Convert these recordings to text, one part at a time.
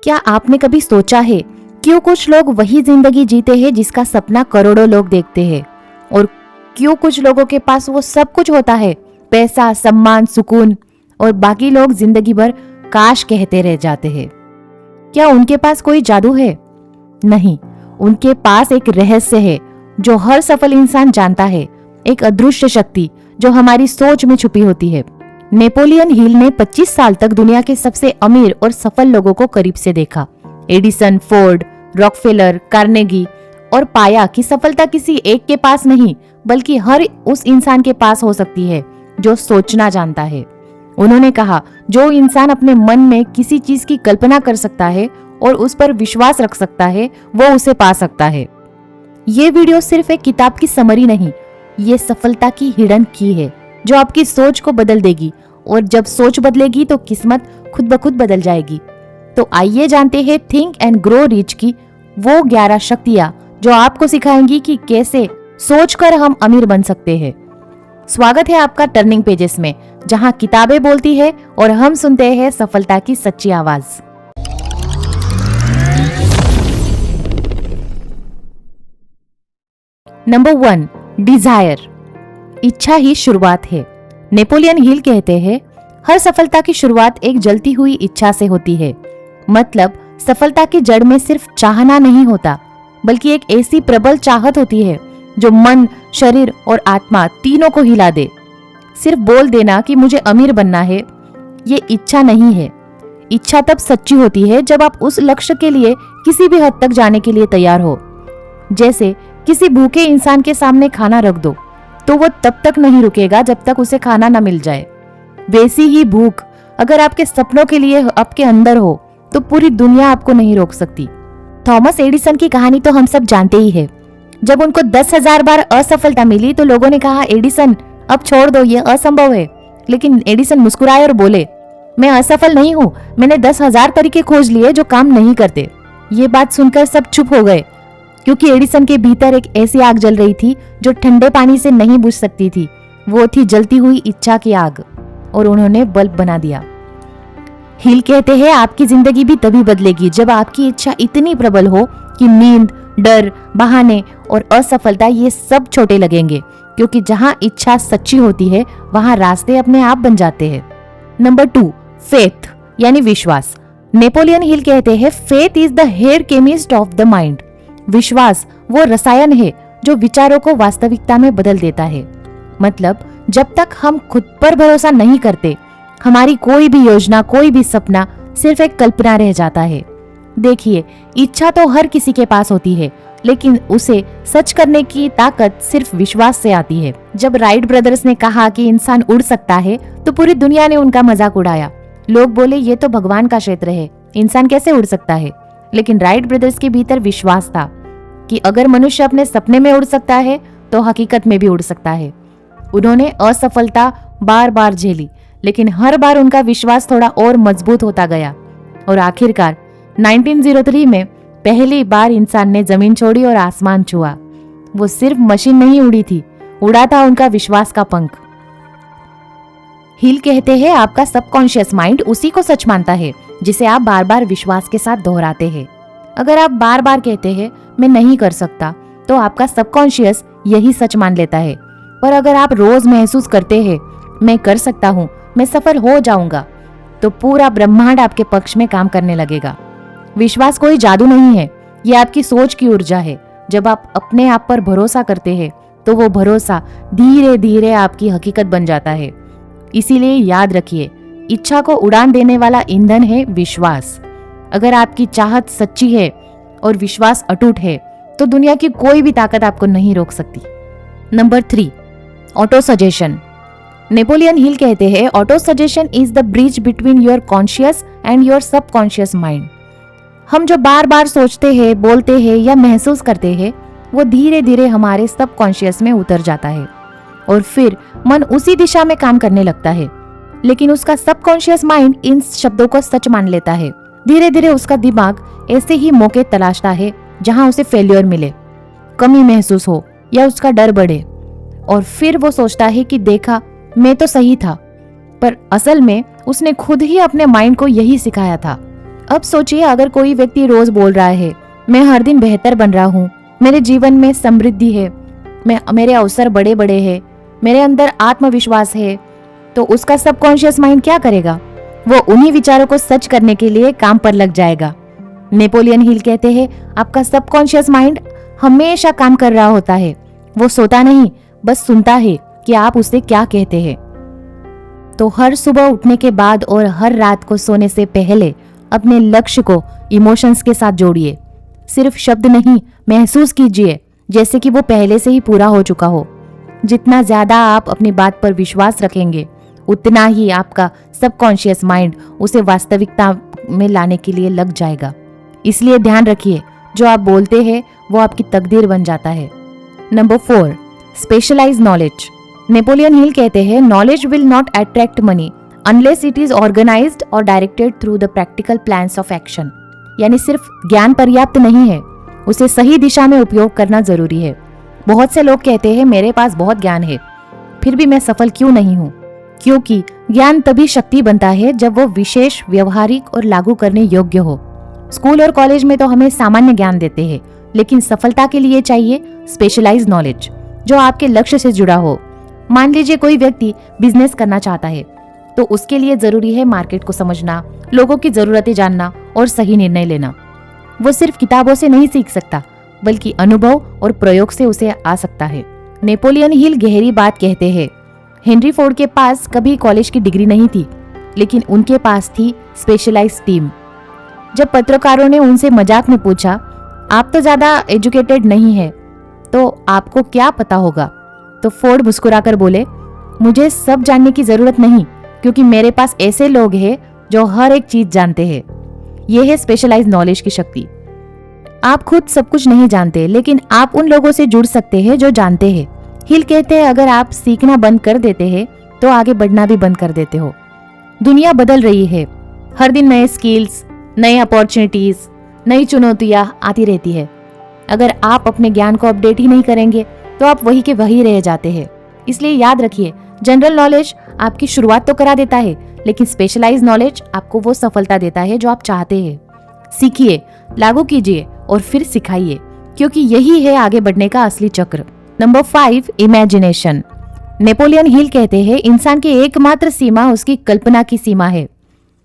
क्या आपने कभी सोचा है क्यों कुछ लोग वही जिंदगी जीते हैं जिसका सपना करोड़ों लोग देखते हैं, और क्यों कुछ लोगों के पास वो सब कुछ होता है, पैसा, सम्मान, सुकून, और बाकी लोग जिंदगी भर काश कहते रह जाते हैं। क्या उनके पास कोई जादू है? नहीं, उनके पास एक रहस्य है जो हर सफल इंसान जानता है, एक अदृश्य शक्ति जो हमारी सोच में छुपी होती है। नेपोलियन हिल ने 25 साल तक दुनिया के सबसे अमीर और सफल लोगों को करीब से देखा। एडिसन, फोर्ड, रॉकफेलर, कार्नेगी, और पाया कि सफलता किसी एक के पास नहीं बल्कि हर उस इंसान के पास हो सकती है जो सोचना जानता है। उन्होंने कहा, जो इंसान अपने मन में किसी चीज की कल्पना कर सकता है और उस पर विश्वास रख सकता है, वो उसे पा सकता है। ये वीडियो सिर्फ एक किताब की समरी नहीं, ये सफलता की हिडन की है जो आपकी सोच को बदल देगी, और जब सोच बदलेगी तो किस्मत खुद ब खुद बदल जाएगी। तो आइए जानते हैं थिंक एंड ग्रो रिच की वो 11 शक्तियां जो आपको सिखाएंगी कि कैसे सोचकर हम अमीर बन सकते हैं। स्वागत है आपका टर्निंग पेजेस में, जहां किताबें बोलती है और हम सुनते हैं सफलता की सच्ची आवाज। Number 1, desire. इच्छा ही शुरुआत है। नेपोलियन हिल कहते हैं, हर सफलता की शुरुआत एक जलती हुई इच्छा से होती है। मतलब सफलता की जड़ में सिर्फ चाहना नहीं होता, बल्कि एक ऐसी प्रबल चाहत होती है जो मन, शरीर और आत्मा तीनों को हिला दे। सिर्फ बोल देना कि मुझे अमीर बनना है, ये इच्छा नहीं है। इच्छा तब सच्ची होती है जब आप उस लक्ष्य के लिए किसी भी हद तक जाने के लिए तैयार हो। जैसे किसी भूखे इंसान के सामने खाना रख दो तो वो तब तक नहीं रुकेगा जब तक उसे खाना न मिल जाए। वैसी ही भूख अगर आपके सपनों के लिए आपके अंदर हो तो पूरी दुनिया आपको नहीं रोक सकती। थॉमस एडिसन की कहानी तो हम सब जानते ही है। जब उनको 10,000 बार असफलता मिली तो लोगों ने कहा, एडिसन अब छोड़ दो, ये असंभव है। लेकिन एडिसन मुस्कुराए और बोले, मैं असफल नहीं हूँ, मैंने 10,000 तरीके खोज लिए जो काम नहीं करते। ये बात सुनकर सब चुप हो गए, क्योंकि एडिसन के भीतर एक ऐसी आग जल रही थी जो ठंडे पानी से नहीं बुझ सकती थी। वो थी जलती हुई इच्छा की आग, और उन्होंने बल्ब बना दिया। हिल कहते हैं, आपकी जिंदगी भी तभी बदलेगी जब आपकी इच्छा इतनी प्रबल हो कि नींद, डर, बहाने और असफलता ये सब छोटे लगेंगे, क्योंकि जहां इच्छा सच्ची होती है वहां रास्ते अपने आप बन जाते हैं। नंबर 2, फेथ यानी विश्वास। नेपोलियन हिल कहते हैं, faith is the hair chemist of the mind. विश्वास वो रसायन है जो विचारों को वास्तविकता में बदल देता है। मतलब जब तक हम खुद पर भरोसा नहीं करते, हमारी कोई भी योजना, कोई भी सपना सिर्फ एक कल्पना रह जाता है। देखिए, इच्छा तो हर किसी के पास होती है, लेकिन उसे सच करने की ताकत सिर्फ विश्वास से आती है। जब राइट ब्रदर्स ने कहा कि इंसान उड़ सकता है तो पूरी दुनिया ने उनका मजाक उड़ाया। लोग बोले, ये तो भगवान का क्षेत्र है, इंसान कैसे उड़ सकता है। लेकिन राइट ब्रदर्स के भीतर विश्वास था कि अगर मनुष्य अपने सपने में उड़ सकता है तो हकीकत में भी उड़ सकता है। उन्होंने असफलता बार बार झेली, लेकिन हर बार उनका विश्वास थोड़ा और मजबूत होता गया, और आखिरकार 1903 में पहली बार इंसान ने जमीन छोड़ी और आसमान छुआ। वो सिर्फ मशीन नहीं उड़ी थी, उड़ा था उनका विश्वास का पंख। हिल कहते हैं, आपका सबकॉन्शियस माइंड उसी को सच मानता है जिसे आप बार बार विश्वास के साथ दोहराते हैं। अगर आप बार बार कहते हैं मैं नहीं कर सकता, तो आपका सबकॉन्शियस यही सच मान लेता है। पर अगर आप रोज महसूस करते हैं मैं कर सकता हूँ, मैं सफल हो जाऊंगा, तो पूरा ब्रह्मांड आपके पक्ष में काम करने लगेगा। विश्वास कोई जादू नहीं है, ये आपकी सोच की ऊर्जा है। जब आप अपने आप पर भरोसा करते हैं तो वो भरोसा धीरे धीरे आपकी हकीकत बन जाता है। इसीलिए याद रखिए, इच्छा को उड़ान देने वाला ईंधन है विश्वास। अगर आपकी चाहत सच्ची है और विश्वास अटूट है तो दुनिया की कोई भी ताकत आपको नहीं रोक सकती। Number 3, auto suggestion. Napoleon Hill कहते हैं, auto suggestion is the bridge between your conscious and your subconscious mind. हम जो बार बार सोचते हैं, बोलते हैं या महसूस करते हैं, वो धीरे धीरे हमारे सबकॉन्शियस में उतर जाता है, और फिर मन उसी दिशा में काम करने लगता है। लेकिन उसका सबकॉन्शियस माइंड इन शब्दों को सच मान लेता है। धीरे धीरे उसका दिमाग ऐसे ही मौके तलाशता है जहां उसे फेल्योर मिले, कमी महसूस हो या उसका डर बढ़े, और फिर वो सोचता है कि देखा मैं तो सही था। पर असल में उसने खुद ही अपने माइंड को यही सिखाया था। अब सोचिए, अगर कोई व्यक्ति रोज बोल रहा है, मैं हर दिन बेहतर बन रहा हूँ, मेरे जीवन में समृद्धि है, मेरे अवसर बड़े बड़े हैं, मेरे अंदर आत्मविश्वास है, तो उसका सबकॉन्शियस माइंड क्या करेगा? वो उन्हीं विचारों को सच करने के लिए काम पर लग जाएगा। नेपोलियन हिल कहते हैं, आपका सबकॉन्शियस माइंड हमेशा काम कर रहा होता है। वो सोता नहीं, बस सुनता है कि आप उसे क्या कहते हैं। तो हर सुबह उठने के बाद और हर रात को सोने से पहले अपने लक्ष्य को इमोशंस के साथ जोड़िए। सिर्फ शब्द नहीं, महसूस कीजिए जैसे कि वो पहले से ही पूरा हो चुका हो। जितना ज्यादा आप अपनी बात पर विश्वास रखेंगे, उतना ही आपका सबकॉन्शियस माइंड उसे वास्तविकता में लाने के लिए लग जाएगा। इसलिए ध्यान रखिए, जो आप बोलते हैं वो आपकी तकदीर बन जाता है। Number 4, specialise knowledge. Napoleon Hill कहते हैं, knowledge will not attract money unless it is organised और directed through the practical plans of action. यानी सिर्फ ज्ञान पर्याप्त नहीं है, उसे सही दिशा में उपयोग करना जरूरी है। बहुत से लोग कहते हैं, मेरे पास बहुत ज्ञान है, फिर भी मैं सफल क्यों नहीं हूँ? क्योंकि ज्ञान तभी शक्ति बनता है जब वो विशेष, व्यवहारिक और लागू करने योग्य हो। स्कूल और कॉलेज में तो हमें सामान्य ज्ञान देते हैं, लेकिन सफलता के लिए चाहिए स्पेशलाइज्ड नॉलेज जो आपके लक्ष्य से जुड़ा हो। मान लीजिए कोई व्यक्ति बिजनेस करना चाहता है, तो उसके लिए जरूरी है मार्केट को समझना, लोगों की जरूरतें जानना और सही निर्णय लेना। वो सिर्फ किताबों से नहीं सीख सकता, बल्कि अनुभव और प्रयोग से उसे आ सकता है। नेपोलियन हिल गहरी बात कहते हैं, हेनरी फोर्ड के पास कभी कॉलेज की डिग्री नहीं थी, लेकिन उनके पास थी स्पेशलाइज्ड टीम। जब पत्रकारों ने उनसे मजाक में पूछा, आप तो ज्यादा एजुकेटेड नहीं है, तो आपको क्या पता होगा? तो फोर्ड मुस्कुराकर बोले, मुझे सब जानने की जरूरत नहीं, क्योंकि मेरे पास ऐसे लोग हैं जो हर एक चीज जानते हैं। यह है स्पेशलाइज्ड नॉलेज की शक्ति। आप खुद सब कुछ नहीं जानते, लेकिन आप उन लोगों से जुड़ सकते हैं जो जानते हैं। हिल कहते हैं, अगर आप सीखना बंद कर देते हैं तो आगे बढ़ना भी बंद कर देते हो। दुनिया बदल रही है, हर दिन नए स्किल्स, नए अपॉर्चुनिटीज, नई चुनौतियां आती रहती है। अगर आप अपने ज्ञान को अपडेट ही नहीं करेंगे तो आप वही के वही रह जाते हैं। इसलिए याद रखिए, जनरल नॉलेज आपकी शुरुआत तो करा देता है, लेकिन स्पेशलाइज्ड नॉलेज आपको वो सफलता देता है जो आप चाहते हैं। सीखिए, लागू कीजिए और फिर सिखाइए, क्योंकि यही है आगे बढ़ने का असली चक्र। Number 5, imagination. नेपोलियन हिल कहते हैं, इंसान की एकमात्र सीमा उसकी कल्पना की सीमा है।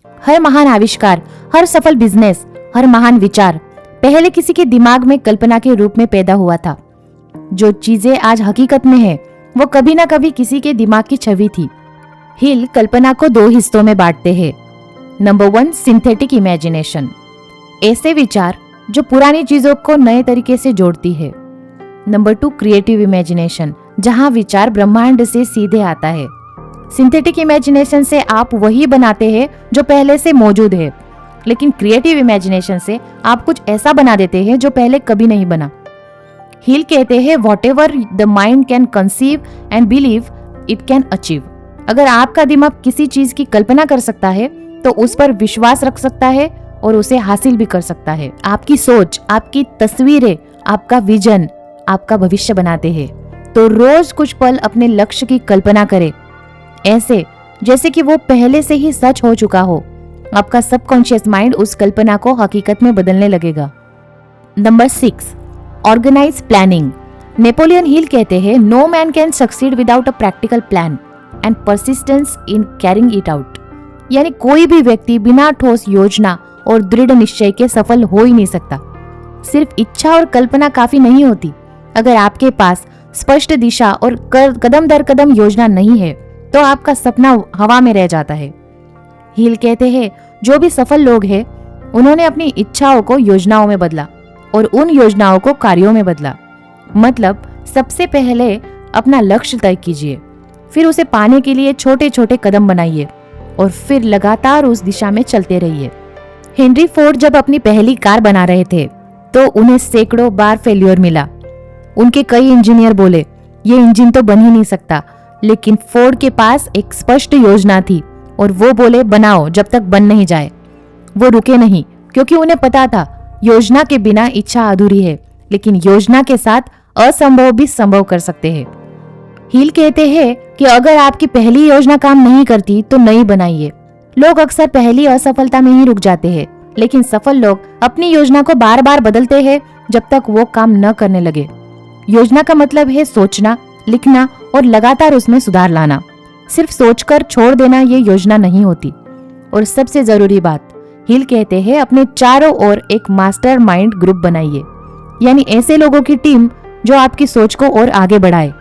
हर महान आविष्कार, हर सफल बिजनेस, हर महान विचार पहले किसी के दिमाग में कल्पना के रूप में पैदा हुआ था। जो चीजें आज हकीकत में है, वो कभी ना कभी किसी के दिमाग की छवि थी। हिल कल्पना को 2 हिस्सों में बांटते हैं। Number 1, synthetic imagination. ऐसे विचार जो पुरानी चीजों को नए तरीके से जोड़ती है। नंबर 2, क्रिएटिव इमेजिनेशन, जहां विचार ब्रह्मांड से सीधे आता है। सिंथेटिक इमेजिनेशन से आप वही बनाते हैं जो पहले से मौजूद है, लेकिन क्रिएटिव इमेजिनेशन से आप कुछ ऐसा बना देते हैं जो पहले कभी नहीं बना। हिल कहते हैं, whatever the mind can conceive and believe it can achieve. अगर आपका दिमाग किसी चीज की कल्पना कर सकता है तो उस पर विश्वास रख सकता है और उसे हासिल भी कर सकता है। आपकी सोच, आपकी तस्वीरें, आपका विजन आपका भविष्य बनाते हैं। तो रोज कुछ पल अपने लक्ष्य की कल्पना करें, ऐसे जैसे कि वो पहले से ही सच हो चुका हो। आपका सबकॉन्शियस माइंड उस कल्पना को हकीकत में बदलने लगेगा। Number 6, organise planning. Napoleon Hill कहते हैं, no man can succeed without a practical plan and persistence in carrying it out. यानी कोई भी व्यक्ति बिना ठोस योजना और दृढ़ निश्चय के सफल हो ही नहीं सकता। सिर्फ इच्छा और कल्पना काफी नहीं होती। अगर आपके पास स्पष्ट दिशा और कदम दर कदम योजना नहीं है तो आपका सपना हवा में रह जाता है। हिल कहते हैं, जो भी सफल लोग हैं उन्होंने अपनी इच्छाओं को योजनाओं में बदला और उन योजनाओं को कार्यों में बदला। मतलब सबसे पहले अपना लक्ष्य तय कीजिए, फिर उसे पाने के लिए छोटे छोटे कदम बनाइए और फिर लगातार उस दिशा में चलते रहिए। हेनरी फोर्ड जब अपनी पहली कार बना रहे थे तो उन्हें सैकड़ों बार फेल्योर मिला। उनके कई इंजीनियर बोले, ये इंजन तो बन ही नहीं सकता, लेकिन फोर्ड के पास एक स्पष्ट योजना थी और वो बोले, बनाओ जब तक बन नहीं जाए। वो रुके नहीं, क्योंकि उन्हें पता था योजना के बिना इच्छा अधूरी है, लेकिन योजना के साथ असंभव भी संभव कर सकते हैं। हिल कहते हैं कि अगर आपकी पहली योजना काम नहीं करती तो नई बनाइए। लोग अक्सर पहली असफलता में ही रुक जाते हैं, लेकिन सफल लोग अपनी योजना को बार बार बदलते हैं जब तक वो काम न करने लगे। योजना का मतलब है सोचना, लिखना और लगातार उसमें सुधार लाना। सिर्फ सोचकर छोड़ देना ये योजना नहीं होती। और सबसे जरूरी बात, हिल कहते हैं अपने चारों ओर एक मास्टर माइंड ग्रुप बनाइए, यानी ऐसे लोगों की टीम जो आपकी सोच को और आगे बढ़ाए।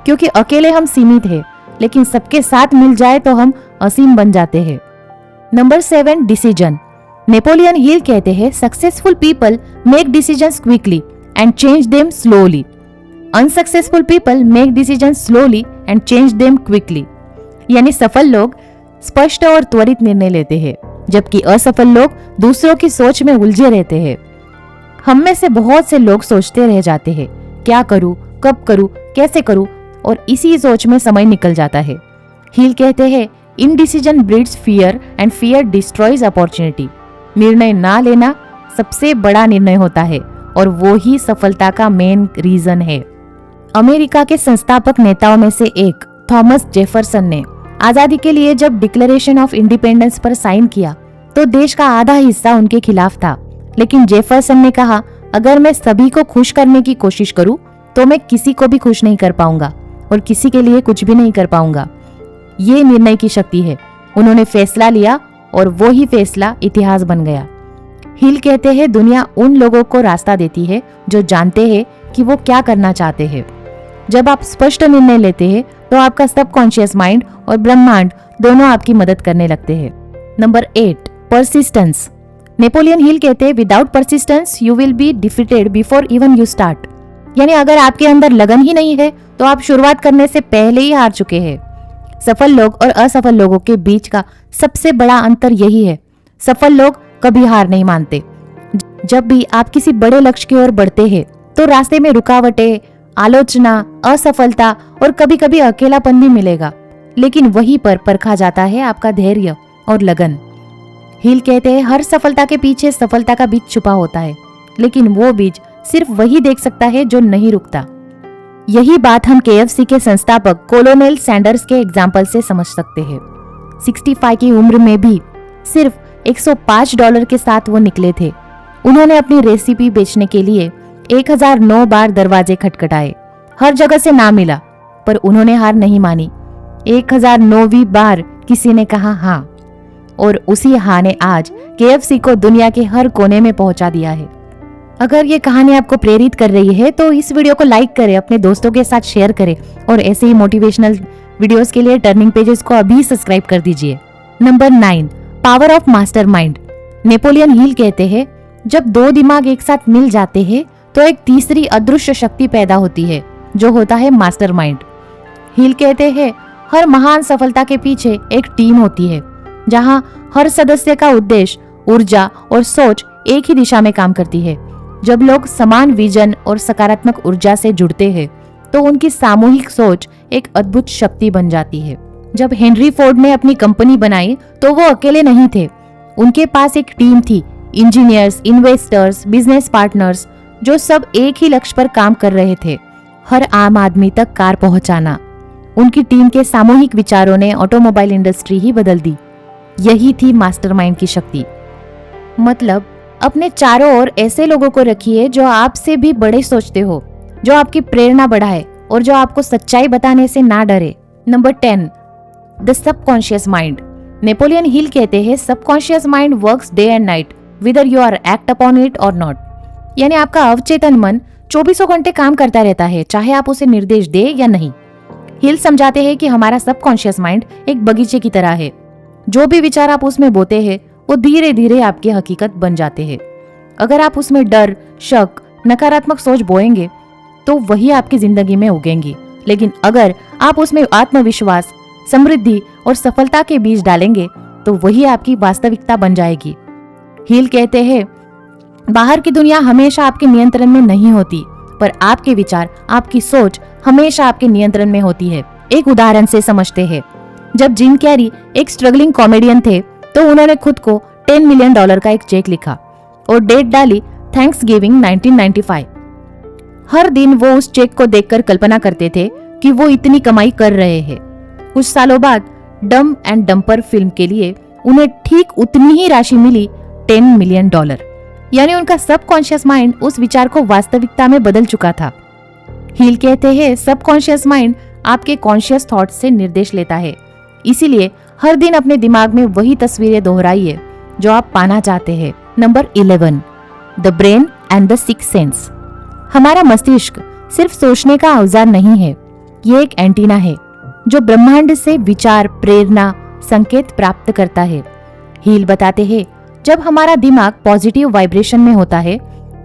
क्योंकि अकेले हम सीमित हैं, लेकिन सबके साथ मिल जाए तो हम असीम बन जाते हैं। Number 7, decision. नेपोलियन हिल कहते हैं successful people make decisions quickly and change them slowly. Unsuccessful people make decision slowly and change them quickly. यानी सफल लोग स्पष्ट और त्वरित निर्णय लेते हैं, जबकि असफल लोग दूसरों की सोच में उलझे रहते हैं। हम में से बहुत से लोग सोचते रह जाते हैं, क्या करूं, कब करूं, कैसे करूं, और इसी सोच में समय निकल जाता है। हिल कहते हैं indecision breeds fear and fear destroys opportunity. निर्णय ना लेना सबसे बड़ा निर्णय होता है और वो ही सफलता का मेन रीजन है। अमेरिका के संस्थापक नेताओं में से एक थॉमस जेफरसन ने आजादी के लिए जब डिक्लेरेशन ऑफ इंडिपेंडेंस पर साइन किया तो देश का आधा हिस्सा उनके खिलाफ था। लेकिन जेफरसन ने कहा, अगर मैं सभी को खुश करने की कोशिश करूं तो मैं किसी को भी खुश नहीं कर पाऊंगा और किसी के लिए कुछ भी नहीं कर पाऊंगा। ये निर्णय की शक्ति है। उन्होंने फैसला लिया और वो ही फैसला इतिहास बन गया। हिल कहते हैं दुनिया उन लोगों को रास्ता देती है जो जानते हैं कि वो क्या करना चाहते हैं। जब आप स्पष्ट निर्णय लेते हैं तो आपका सबकॉन्शियस माइंड और ब्रह्मांड दोनों आपकी मदद करने लगते हैं। Number 8, persistence. नेपोलियन हिल कहते हैं without persistence you will be defeated before even you start. यानी अगर आपके अंदर लगन ही नहीं है तो आप शुरुआत करने से पहले ही हार चुके हैं। सफल लोग और असफल लोगों के बीच का सबसे बड़ा अंतर यही है, सफल लोग कभी हार नहीं मानते। जब भी आप किसी बड़े लक्ष्य की ओर बढ़ते हैं तो रास्ते में रुकावटें, आलोचना, असफलता और कभी कभी अकेलापन भी मिलेगा, लेकिन वहीं पर परखा जाता है आपका धैर्य और लगन। हिल कहते हैं हर सफलता के पीछे सफलता का बीज छुपा होता है, लेकिन वो बीज सिर्फ वही देख सकता है जो नहीं रुकता। यही बात हम KFC के संस्थापक कोलोनेल सैंडर्स के एग्जाम्पल से समझ सकते हैं। 65 की उम्र में भी सिर्फ $105 के साथ वो निकले थे। उन्होंने अपनी रेसिपी बेचने के लिए 1009 बार दरवाजे खटखटाए। हर जगह से ना मिला, पर उन्होंने हार नहीं मानी। 1009वीं बार किसी ने कहा हाँ, और उसी हाँ ने आज KFC को दुनिया के हर कोने में पहुंचा दिया है। अगर ये कहानी आपको प्रेरित कर रही है तो इस वीडियो को लाइक करें, अपने दोस्तों के साथ शेयर करें और ऐसे ही मोटिवेशनल वीडियोस के लिए टर्निंग पेजेस को अभी सब्सक्राइब कर दीजिए। Number 9, power of mastermind. Napoleon Hill कहते हैं जब दो दिमाग एक साथ मिल जाते हैं तो एक तीसरी अदृश्य शक्ति पैदा होती है जो होता है मास्टरमाइंड। हिल कहते हैं हर महान सफलता के पीछे एक टीम होती है जहां हर सदस्य का उद्देश्य, ऊर्जा और सोच एक ही दिशा में काम करती है। जब लोग समान विजन और सकारात्मक ऊर्जा से जुड़ते हैं तो उनकी सामूहिक सोच एक अद्भुत शक्ति बन जाती है। जब हेनरी फोर्ड ने अपनी कंपनी बनाई तो वो अकेले नहीं थे, उनके पास एक टीम थी, इंजीनियर्स, इन्वेस्टर्स, बिजनेस पार्टनर्स, जो सब एक ही लक्ष्य पर काम कर रहे थे, हर आम आदमी तक कार पहुंचाना। उनकी टीम के सामूहिक विचारों ने ऑटोमोबाइल इंडस्ट्री ही बदल दी। यही थी मास्टरमाइंड की शक्ति। मतलब अपने चारों ओर ऐसे लोगों को रखिए जो आपसे भी बड़े सोचते हो, जो आपकी प्रेरणा बढ़ाए और जो आपको सच्चाई बताने से ना डरे। Number 10, the subconscious mind. Napoleon Hill कहते हैं subconscious mind works day and night whether you are act upon it or not। यानी आपका अवचेतन मन 24 घंटे काम करता रहता है, चाहे आप उसे निर्देश दे या नहीं। हिल समझाते हैं कि हमारा सबकॉन्शियस माइंड एक बगीचे की तरह है। जो भी विचार आप उसमें बोते हैं वो धीरे धीरे आपकी हकीकत बन जाते हैं। अगर आप उसमें डर, शक, नकारात्मक सोच बोएंगे तो वही आपकी जिंदगी में उगेंगी, लेकिन अगर आप उसमें आत्मविश्वास, समृद्धि और सफलता के बीज डालेंगे तो वही आपकी वास्तविकता बन जाएगी। हिल कहते हैं बाहर की दुनिया हमेशा आपके नियंत्रण में नहीं होती, पर आपके विचार, आपकी सोच हमेशा आपके नियंत्रण में होती है। एक उदाहरण से समझते हैं। जब जिम कैरी एक स्ट्रगलिंग कॉमेडियन थे तो उन्होंने खुद को $10 मिलियन का एक चेक लिखा और डेट डाली थैंक्सगिविंग 1995। हर दिन वो उस चेक को देखकर कल्पना करते थे कि वो इतनी कमाई कर रहे हैं। कुछ सालों बाद डम एंड डम्पर फिल्म के लिए उन्हें ठीक उतनी ही राशि मिली $10 मिलियन। यानी उनका सबकॉन्शियस माइंड उस विचार को वास्तविकता में बदल चुका था। हील कहते हैं सबकॉन्शियस माइंड आपके कॉन्शियस थॉट से निर्देश लेता है, इसीलिए हर दिन अपने दिमाग में वही तस्वीरें दोहराइए जो आप पाना चाहते हैं। Number 11, the brain and the sixth sense. हमारा मस्तिष्क सिर्फ सोचने का औजार नहीं है, ये एक एंटीना है जो ब्रह्मांड से विचार, प्रेरणा, संकेत प्राप्त करता है। हील बताते हैं जब हमारा दिमाग पॉजिटिव वाइब्रेशन में होता है,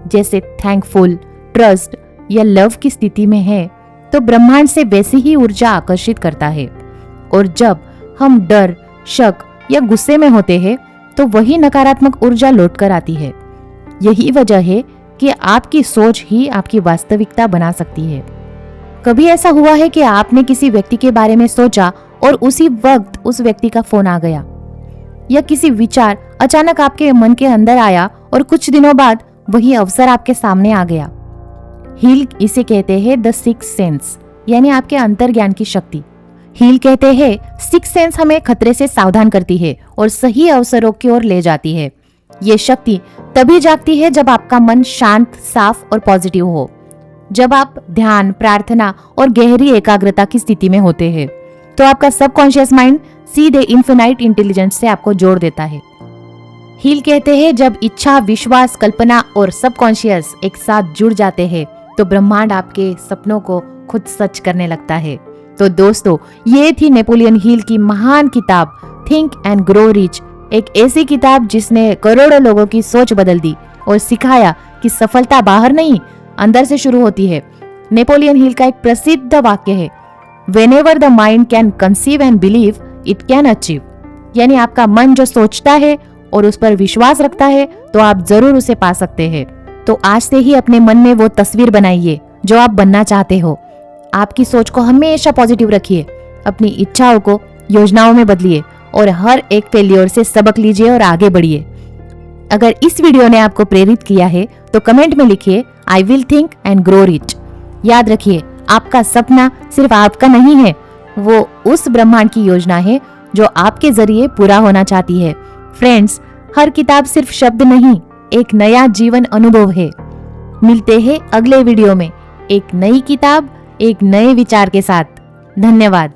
जैसे थैंकफुल, ट्रस्ट या लव की स्थिति में है, तो ब्रह्मांड से वैसी ही ऊर्जा आकर्षित करता है। और जब हम डर, शक या गुस्से में होते हैं तो वही नकारात्मक ऊर्जा लौटकर आती है। यही वजह है कि आपकी सोच ही आपकी वास्तविकता बना सकती है। कभी ऐसा हुआ है कि आपने किसी व्यक्ति के बारे में सोचा और उसी वक्त उस व्यक्ति का फोन आ गया, या किसी विचार अचानक आपके मन के अंदर आया और कुछ दिनों बाद वही अवसर आपके सामने आ गया। हील इसे कहते हैं द सिक्स्थ सेंस, यानी आपके अंतर्ज्ञान की शक्ति। हील कहते हैं सिक्स्थ सेंस हमें खतरे से सावधान करती है और सही अवसरों की ओर ले जाती है। ये शक्ति तभी जागती है जब आपका मन शांत, साफ और पॉजिटिव हो। जब आप ध्यान, प्रार्थना और गहरी एकाग्रता की स्थिति में होते हैं तो आपका सबकॉन्शियस माइंड सीधे इन्फिनाइट इंटेलिजेंस से आपको जोड़ देता है। हील कहते हैं जब इच्छा, विश्वास, कल्पना और सबकॉन्शियस एक साथ जुड़ जाते हैं तो ब्रह्मांड आपके सपनों को खुद सच करने लगता है। तो दोस्तों, ये थी नेपोलियन हील की महान किताब थिंक एंड ग्रो रिच, एक ऐसी किताब जिसने करोड़ों लोगों की सोच बदल दी और सिखाया कि सफलता बाहर नहीं, अंदर से शुरू होती है। नेपोलियन हील का एक प्रसिद्ध वाक्य है, whenever the mind can conceive and believe it can achieve. यानी आपका मन जो सोचता है और उस पर विश्वास रखता है तो आप जरूर उसे पा सकते हैं। तो आज से ही अपने मन में वो तस्वीर बनाइए जो आप बनना चाहते हो। आपकी सोच को हमेशा पॉजिटिव रखिए, अपनी इच्छाओं को योजनाओं में बदलिए और हर एक फेल्योर से सबक लीजिए और आगे बढ़िए। अगर इस वीडियो ने आपको प्रेरित किया है तो कमेंट में लिखिए I will think and grow rich. याद रखिए, आपका सपना सिर्फ आपका नहीं है, वो उस ब्रह्मांड की योजना है जो आपके जरिए पूरा होना चाहती है। फ्रेंड्स, हर किताब सिर्फ शब्द नहीं, एक नया जीवन अनुभव है। मिलते हैं अगले वीडियो में एक नई किताब, एक नए विचार के साथ। धन्यवाद।